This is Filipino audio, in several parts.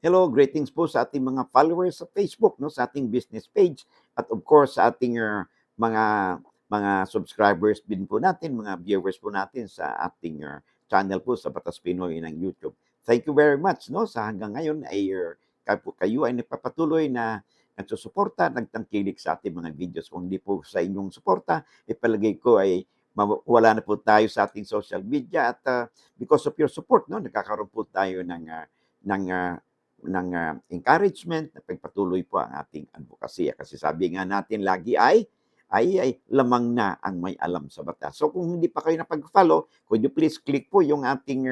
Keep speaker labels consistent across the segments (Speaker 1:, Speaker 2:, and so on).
Speaker 1: Hello, greetings po sa ating mga followers sa Facebook, no, sa ating business page at of course sa ating mga subscribers din po natin, mga viewers po natin sa ating channel po sa Batas Pinoy ng YouTube. Thank you very much, no, sa hanggang ngayon ay kayo ay nagpapatuloy na nagsusuporta, nagtangkilik sa ating mga videos. Kung hindi po sa inyong suporta, ipalagay ko ay wala na po tayo sa ating social media at because of your support, no, nagkakaroon po tayo ng encouragement na pagpatuloy po ang ating advokasya. Kasi sabi nga natin lagi ay lamang na ang may alam sa batas. So kung hindi pa kayo napag-follow, could you please click po yung ating,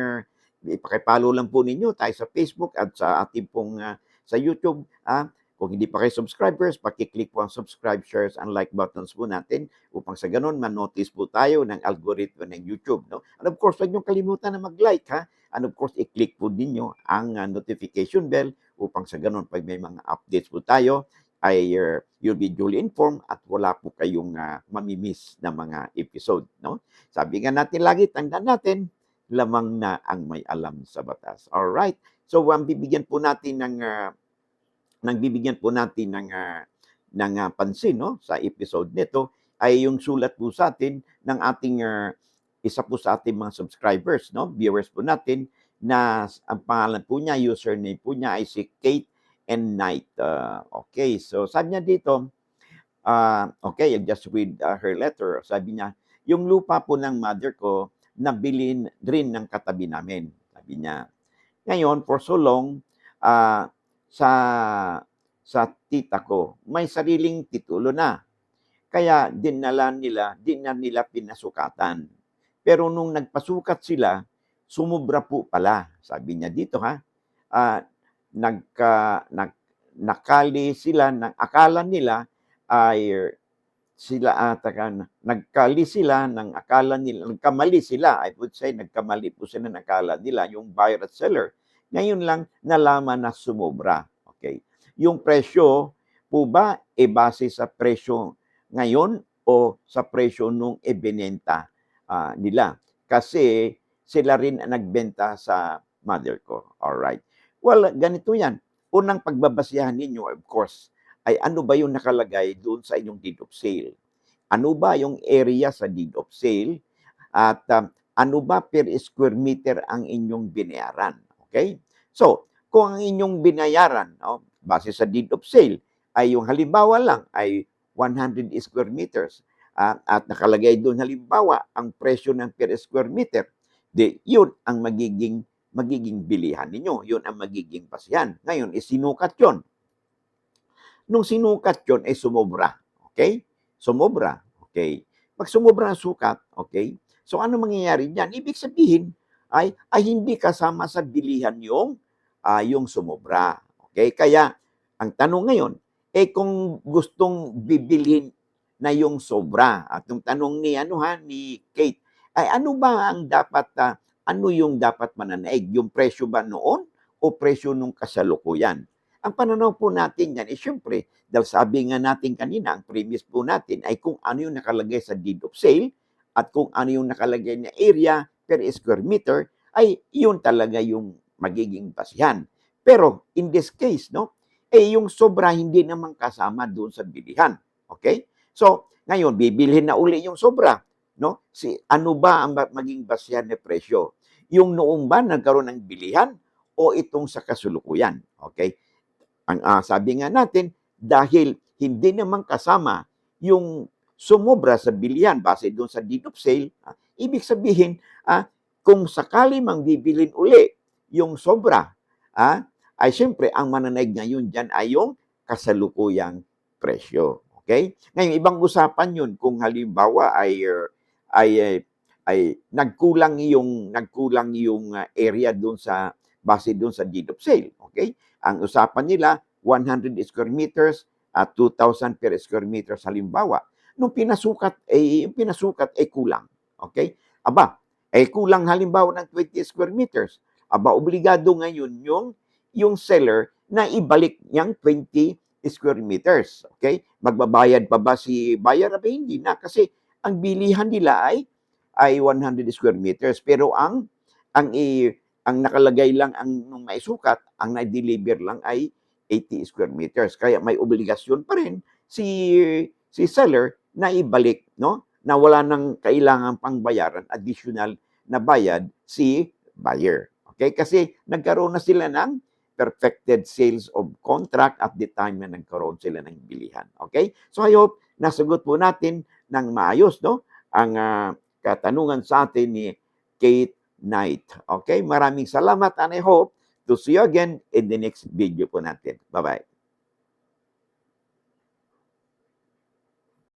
Speaker 1: ipakipollow lang po ninyo tayo sa Facebook at sa ating pong sa YouTube. Kung hindi pa kayo subscribers, pakiclick po ang subscribe, shares, and like buttons po natin upang sa ganun, man-notice po tayo ng algorithm ng YouTube. No? And of course, huwag niyong kalimutan na mag-like, ha? And of course, i-click po ninyo ang notification bell upang sa ganun, pag may mga updates po tayo, ay you'll be duly informed at wala po kayong mamimiss na mga episode. No? Sabi nga natin lagi, tandaan natin, lamang na ang may alam sa batas. Alright? So, bibigyan po natin ng pansin, no, sa episode nito ay yung sulat po sa atin ng ating isa po sa ating mga subscribers, no, viewers po natin na ang pangalan po niya, username po niya ay si Kate and Knight. Okay, so sabi niya dito, okay, I'll just read her letter. Sabi niya, yung lupa po ng mother ko, nabili rin ng katabi namin. Sabi niya, ngayon, for so long, sa tita ko, may sariling titulo na. Kaya din na nila pinasukatan. Pero nung nagpasukat sila, sumubra po pala. Sabi niya dito, ha, nakali sila, akala nila ay nagkamali sila, I would say, nagkamali po sila ng akala nila, yung buyer at seller. Ngayon lang nalaman na sumobra. Okay. Yung presyo po ba base sa presyo ngayon o sa presyo nung ibinenta nila? Kasi sila rin ang nagbenta sa mother ko. Alright. Well, ganito yan. Unang pagbabasihan ninyo, of course, ay ano ba yung nakalagay doon sa inyong deed of sale? Ano ba yung area sa deed of sale? At ano ba per square meter ang inyong binayaran? Okay? So, kung ang inyong binayaran, no, base sa deed of sale, ay yung halimbawa lang ay 100 square meters at nakalagay doon halimbawa ang presyo ng per square meter, yun ang magiging bilihan ninyo. Yun ang magiging basihan. Ngayon, isinukat yun. Nung sinukat yun, ay sumobra. Okay? Sumobra. Okay? Pag sumobra ang sukat, okay? So, ano mangyayari dyan? Ibig sabihin, ay hindi kasama sa bilihan yung sumobra. Okay? Kaya, ang tanong ngayon, kung gustong bibilhin na yung sobra, at yung tanong ni Kate, ay ano ba ang dapat, ano yung dapat mananaig? Yung presyo ba noon o presyo nung kasalukuyan? Ang pananaw po natin yan, syempre, dahil sabi nga natin kanina, ang premise po natin ay kung ano yung nakalagay sa deed of sale at kung ano yung nakalagay na area per square meter, ay yun talaga yung magiging basihan. Pero in this case, no, yung sobra hindi naman kasama doon sa bilihan. Okay? So, ngayon, bibilhin na uli yung sobra. No? Ano ba ang maging basihan na presyo? Yung noong ba nagkaroon ng bilihan o itong sa kasulukuyan? Okay? Ang sabi nga natin, dahil hindi naman kasama yung sumobra sa bilihan base doon sa deed of sale, ibig sabihin, kung sakali mang bibilin uli yung sobra, ay siyempre, ang mananaig ngayon dyan ay yung kasalukuyang presyo. Okay? Ngayon, ibang usapan yun kung halimbawa ay nagkulang yung area doon sa base doon sa deed of sale. Okay? Ang usapan nila, 100 square meters at 2,000 per square meters halimbawa. Nung pinasukat, kulang. Okay? Aba, kulang halimbawa ng 20 square meters. Aba, obligado ngayon yung seller na ibalik niyang 20 square meters. Okay? Magbabayad pa ba si buyer? Aba, hindi na. Kasi ang bilihan nila ay 100 square meters. Pero ang ang nakalagay lang nung maisukat, ang na-deliver lang ay 80 square meters. Kaya may obligasyon pa rin si seller na ibalik, no? Na wala nang kailangan pang bayaran, additional na bayad si buyer. Okay? Kasi nagkaroon na sila ng perfected sales of contract at the time na nagkaroon sila ng bilihan. Okay? So I hope nasagot po natin ng maayos, no? Ang katanungan sa atin ni Kate Knight. Okay? Maraming salamat and I hope to see you again in the next video po natin. Bye-bye.